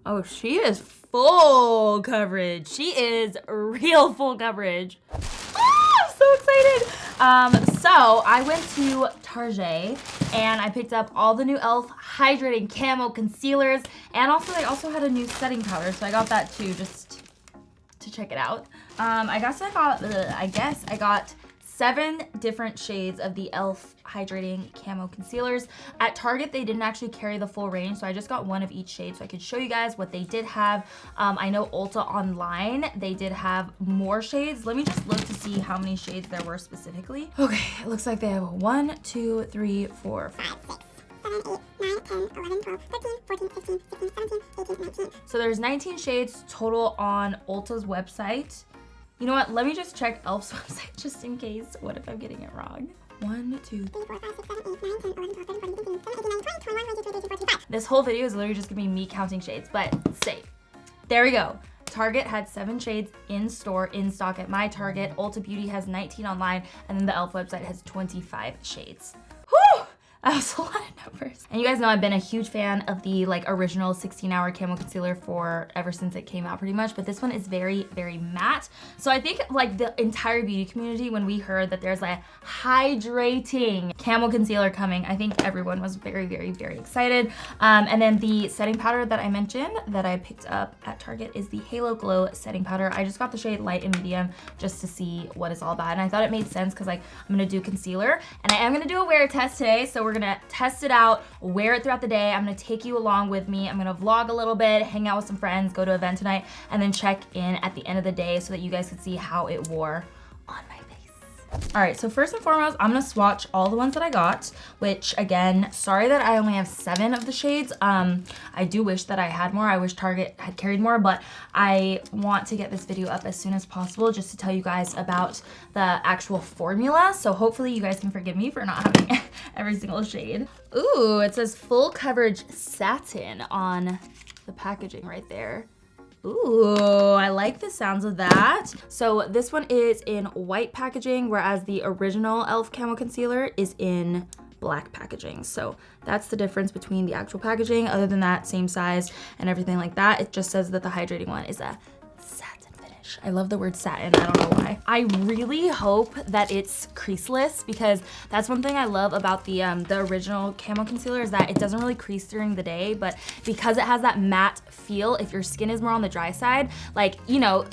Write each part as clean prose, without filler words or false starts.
Oh, she is full coverage. She is real full coverage. I'm so excited. So I went to Target and I picked up all the new e.l.f. Hydrating Camo Concealers, and also they also had a new setting powder, so I got that too just to check it out. I guess I got 7 different shades of the e.l.f. Hydrating Camo Concealers. At Target, they didn't actually carry the full range, so I just got one of each shade so I could show you guys what they did have. I know Ulta online, they did have more shades. Let me just look to see how many shades there were specifically. Okay, it looks like they have 1, 2, 3, 4, 5, 6. 7, 8, 9, 10, 11, 12, 13, 14, 15, 16, 17, 18, 19. So there's 19 shades total on Ulta's website. You know what? Let me just check e.l.f.'s website just in case. What if I'm getting it wrong? 1, 2, 3, 4, 5, 6, 7, 8, 9, 10, 11, 12, 13, 14, 15, 16, 17, 18, 19, 20, 21, 22, 23, 24, 25. This whole video is literally just gonna be me counting shades, but safe. There we go. Target had 7 shades in store, in stock at my Target. Ulta Beauty has 19 online, and then the e.l.f. website has 25 shades. Whew! That was a lot of numbers. And you guys know I've been a huge fan of the like original 16-hour camo concealer ever since it came out pretty much, but this one is very, very matte. So I think like the entire beauty community, when we heard that there's a hydrating camo concealer coming, I think everyone was very, very, very excited. And then the setting powder that I mentioned that I picked up at Target is the Halo Glow setting powder. I just got the shade light and medium just to see what it's all about. And I thought it made sense because like I'm gonna do concealer and I am gonna do a wear test today. So we're gonna test it out, wear it throughout the day. I'm gonna take you along with me. I'm gonna vlog a little bit, hang out with some friends, go to an event tonight, and then check in at the end of the day so that you guys can see how it wore on my face. All right, so first and foremost, I'm gonna swatch all the ones that I got, which again, sorry that I only have 7 of the shades. I do wish that I had more. I wish Target had carried more, but I want to get this video up as soon as possible just to tell you guys about the actual formula. So hopefully you guys can forgive me for not having every single shade. Ooh, it says full coverage satin on the packaging right there. Ooh, I like the sounds of that. So this one is in white packaging, whereas the original e.l.f. Camo Concealer is in black packaging. So that's the difference between the actual packaging. Other than that, same size and everything like that. It just says that the hydrating one is a satin finish. I love the word satin, I don't know why. I really hope that it's creaseless because that's one thing I love about the original Camo Concealer is that it doesn't really crease during the day, but because it has that matte feel, if your skin is more on the dry side, like, you know,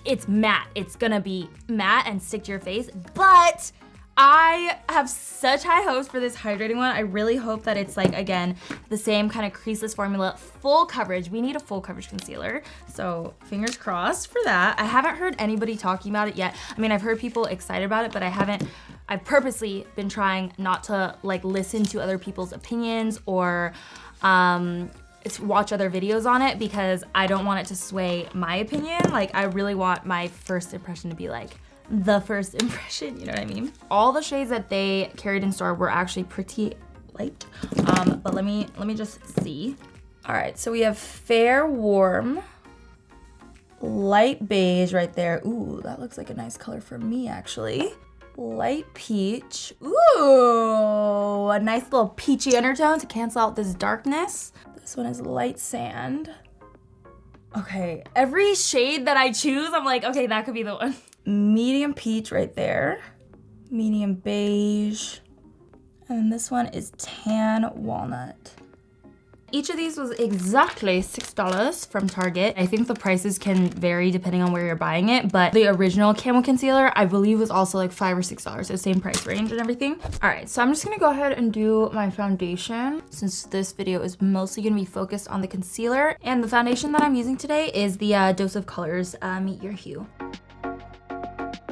it's matte. It's gonna be matte and stick to your face, but I have such high hopes for this hydrating one. I really hope that it's like, again, the same kind of creaseless formula, full coverage. We need a full coverage concealer. So fingers crossed for that. I haven't heard anybody talking about it yet. I mean, I've heard people excited about it, but I've purposely been trying not to like listen to other people's opinions or watch other videos on it because I don't want it to sway my opinion. Like I really want my first impression to be like, the first impression, you know what I mean? All the shades that they carried in store were actually pretty light, but let me just see. All right, so we have fair warm, light beige right there. Ooh, that looks like a nice color for me actually. Light peach. Ooh, a nice little peachy undertone to cancel out this darkness. This one is light sand. Okay, every shade that I choose, I'm like, okay, that could be the one. Medium peach right there, medium beige, and this one is tan walnut. Each of these was exactly $6 from Target. I think the prices can vary depending on where you're buying it, but the original Camo Concealer, I believe was also like $5 or $6, so same price range and everything. All right, so I'm just gonna go ahead and do my foundation since this video is mostly gonna be focused on the concealer. And the foundation that I'm using today is the Dose of Colors Meet Your Hue.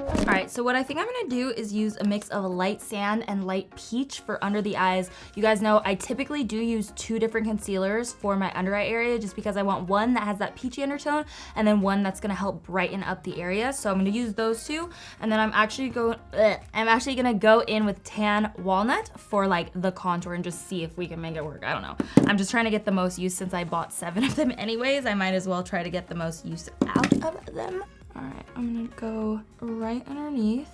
All right, so what I think I'm gonna do is use a mix of light sand and light peach for under the eyes. You guys know I typically do use 2 different concealers for my under eye area just because I want one that has that peachy undertone and then one that's gonna help brighten up the area. So I'm gonna use those 2, and then I'm actually gonna go in with tan walnut for like the contour and just see if we can make it work. I don't know. I'm just trying to get the most use since I bought 7 of them anyways. I might as well try to get the most use out of them. All right, I'm gonna go right underneath.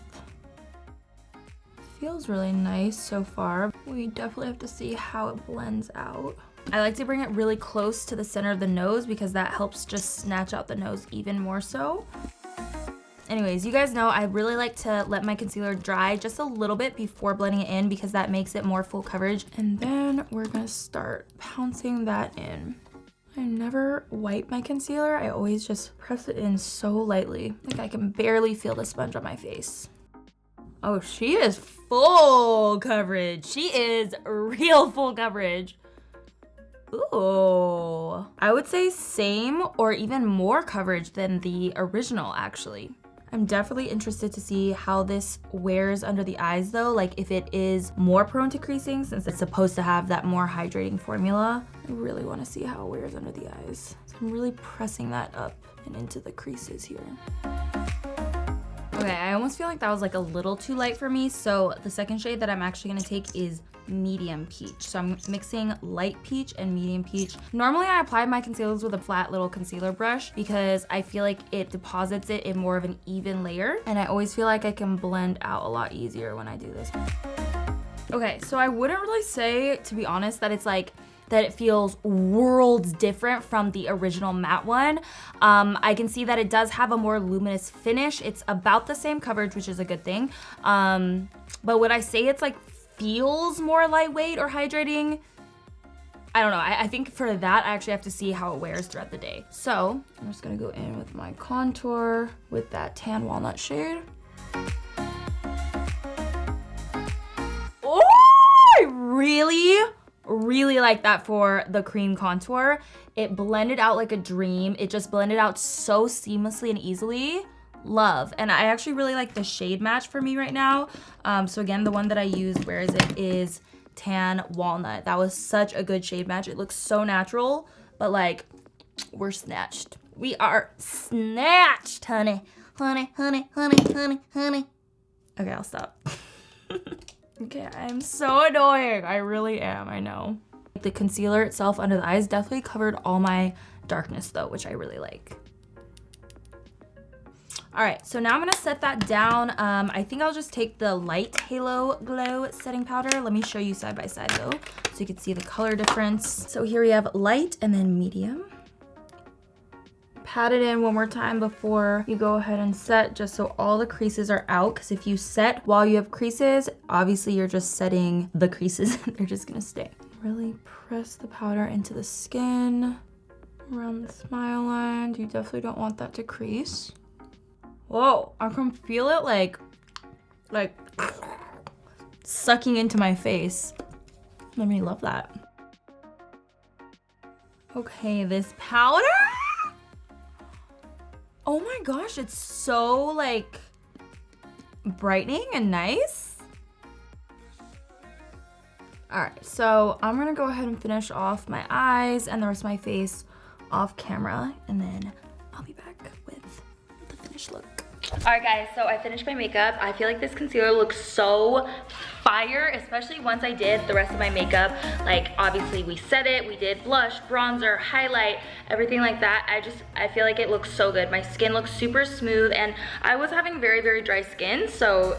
Feels really nice so far. We definitely have to see how it blends out. I like to bring it really close to the center of the nose because that helps just snatch out the nose even more so. Anyways, you guys know I really like to let my concealer dry just a little bit before blending it in because that makes it more full coverage. And then we're gonna start pouncing that in. I never wipe my concealer. I always just press it in so lightly. Like I can barely feel the sponge on my face. Oh, she is full coverage. She is real full coverage. Ooh. I would say same or even more coverage than the original, actually. I'm definitely interested to see how this wears under the eyes though, like if it is more prone to creasing since it's supposed to have that more hydrating formula. I really want to see how it wears under the eyes. So I'm really pressing that up and into the creases here. Okay, I almost feel like that was like a little too light for me, so the second shade that I'm actually gonna take is medium peach. So I'm mixing light peach and medium peach. Normally I apply my concealers with a flat little concealer brush because I feel like it deposits it in more of an even layer, and I always feel like I can blend out a lot easier when I do this. Okay, so I wouldn't really say, to be honest, that it's like that it feels worlds different from the original matte one. I can see that it does have a more luminous finish. It's about the same coverage, which is a good thing. But would I say it's like feels more lightweight or hydrating? I don't know. I think for that, I actually have to see how it wears throughout the day. So I'm just gonna go in with my contour with that tan walnut shade. Oh, I really like that for the cream contour. It blended out like a dream. It just blended out so seamlessly and easily. Love. And I actually really like the shade match for me right now. So again, the one that I used, where is it, is Tan Walnut. That was such a good shade match. It looks so natural, but like, we're snatched. We are snatched, honey. Honey, honey, honey, honey, honey. Okay, I'll stop. Okay, I'm so annoying. I really am, I know. The concealer itself under the eyes definitely covered all my darkness though, which I really like. All right, so now I'm gonna set that down. I think I'll just take the light Halo Glow setting powder. Let me show you side by side though, so you can see the color difference. So here we have light and then medium. Pat it in one more time before you go ahead and set, just so all the creases are out, because if you set while you have creases, obviously you're just setting the creases. They're just gonna stay. Really press the powder into the skin, around the smile line. You definitely don't want that to crease. Whoa, I can feel it like sucking into my face. Made me love that. Okay, this powder. Oh my gosh, it's so like brightening and nice. All right, so I'm gonna go ahead and finish off my eyes and the rest of my face off camera, and then I'll be back with the finished look. All right guys, so I finished my makeup. I feel like this concealer looks so fire, especially once I did the rest of my makeup. Like obviously we set it, we did blush, bronzer, highlight, everything like that. I feel like it looks so good. My skin looks super smooth, and I was having very dry skin, so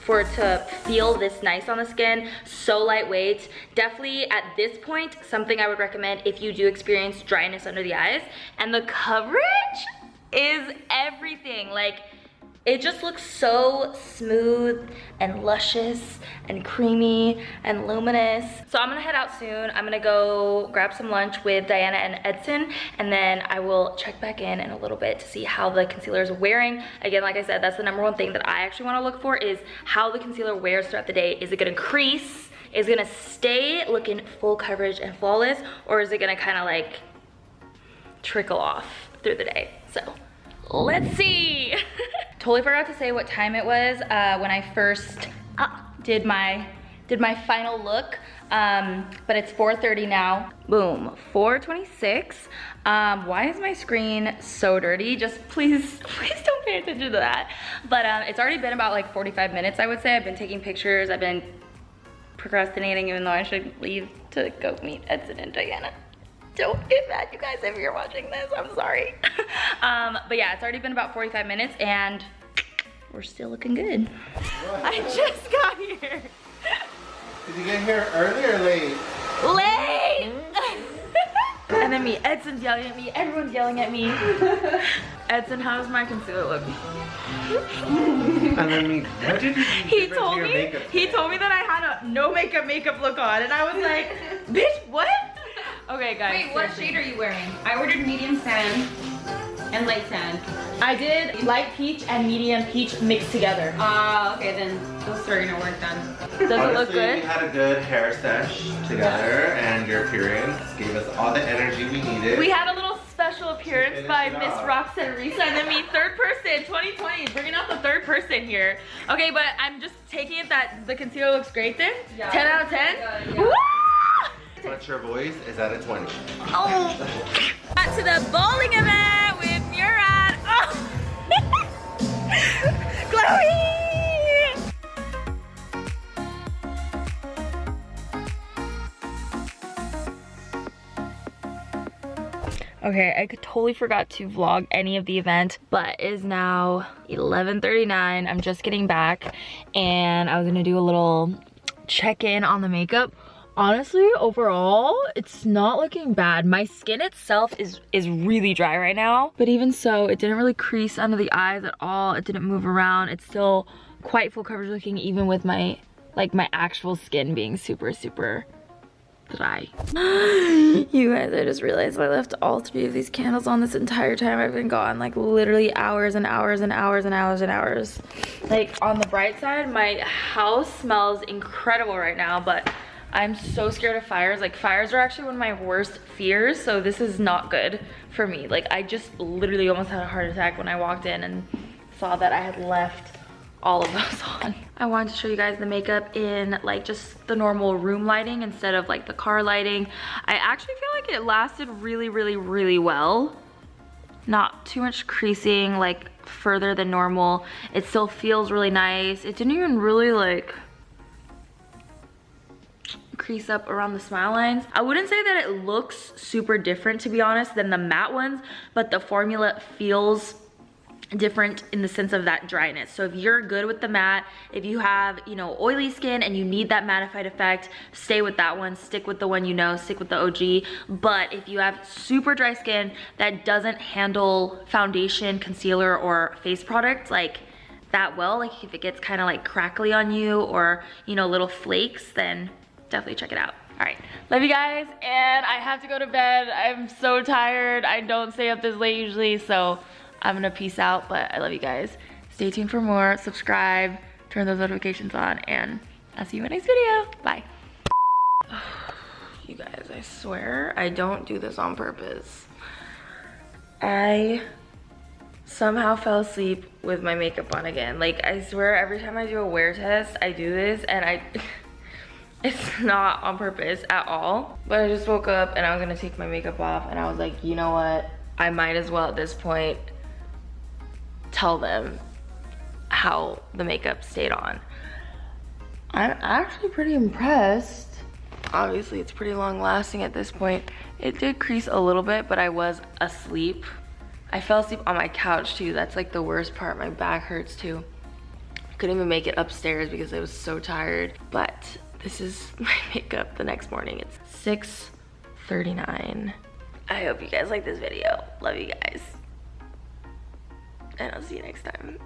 for it to feel this nice on the skin, so lightweight. Definitely at this point, something I would recommend if you do experience dryness under the eyes. And the coverage is everything. Like, it just looks so smooth and luscious and creamy and luminous. So I'm gonna head out soon. I'm gonna go grab some lunch with Diana and Edson, and then I will check back in a little bit to see how the concealer is wearing. Again, like I said, that's the #1 thing that I actually wanna look for, is how the concealer wears throughout the day. Is it gonna crease? Is it gonna stay looking full coverage and flawless? Or is it gonna kinda like trickle off through the day? So let's see. Totally forgot to say what time it was when I first did my final look, but it's 4:30 now. Boom, 4:26. Why is my screen so dirty? Just please don't pay attention to that. But it's already been about like 45 minutes, I would say. I've been taking pictures. I've been procrastinating, even though I should leave to go meet Edson and Diana. Don't get mad, you guys, if you're watching this. I'm sorry. But yeah, it's already been about 45 minutes and we're still looking good. What? I just got here. Did you get here early or late? Late! And then me, Edson's yelling at me, everyone's yelling at me. Edson, how does my concealer look? And then me, what did you do He told me that I had a no makeup look on, and I was like, bitch, what? Okay, guys. Wait, what shade are you wearing? I ordered medium sand and light sand. I did light peach and medium peach mixed together. Okay, then those are gonna work then. Does it look good? We had a good hair sesh together, and your appearance gave us all the energy we needed. We had a little special appearance by Miss Roxette Arisa, and then me, third person, 2020, bringing out the third person here. Okay, but I'm just taking it that the concealer looks great then? Yeah. 10 out of 10? Good, yeah. But your voice is at a 20. Oh! Got to the bowling event with Murat. Oh! Chloe! Okay, I totally forgot to vlog any of the event, but it is now 11:39. I'm just getting back, and I was gonna do a little check-in on the makeup. Honestly, overall, it's not looking bad. My skin itself is really dry right now, but even so, it didn't really crease under the eyes at all. It didn't move around. It's still quite full coverage looking, even with my actual skin being super dry. You guys, I just realized I left all 3 of these candles on this entire time I've been gone, like literally hours and hours and hours and hours and hours. Like, on the bright side, my house smells incredible right now, but I'm so scared of fires. Like, fires are actually one of my worst fears, so this is not good for me. Like, I just literally almost had a heart attack when I walked in and saw that I had left all of those on. I wanted to show you guys the makeup in like just the normal room lighting instead of like the car lighting. I actually feel like it lasted really well. Not too much creasing, like further than normal. It still feels really nice. It didn't even really like crease up around the smile lines. I wouldn't say that it looks super different, to be honest, than the matte ones, but the formula feels different in the sense of that dryness. So if you're good with the matte, if you have, you know, oily skin and you need that mattified effect, stay with that one. Stick with the one you know, stick with the OG. But if you have super dry skin that doesn't handle foundation, concealer, or face product like that well, like if it gets kind of like crackly on you or, you know, little flakes, then definitely check it out. All right, love you guys, and I have to go to bed. I'm so tired. I don't stay up this late usually, so I'm gonna peace out, but I love you guys. Stay tuned for more, subscribe, turn those notifications on, and I'll see you in my next video. Bye. You guys, I swear I don't do this on purpose. I somehow fell asleep with my makeup on again. Like, I swear every time I do a wear test, I do this, and it's not on purpose at all. But I just woke up and I was gonna take my makeup off, and I was like, you know what? I might as well at this point tell them how the makeup stayed on. I'm actually pretty impressed. Obviously, it's pretty long lasting at this point. It did crease a little bit, but I was asleep. I fell asleep on my couch too. That's like the worst part. My back hurts too. Couldn't even make it upstairs because I was so tired. But this is my makeup the next morning. It's 6:39. I hope you guys like this video. Love you guys. And I'll see you next time.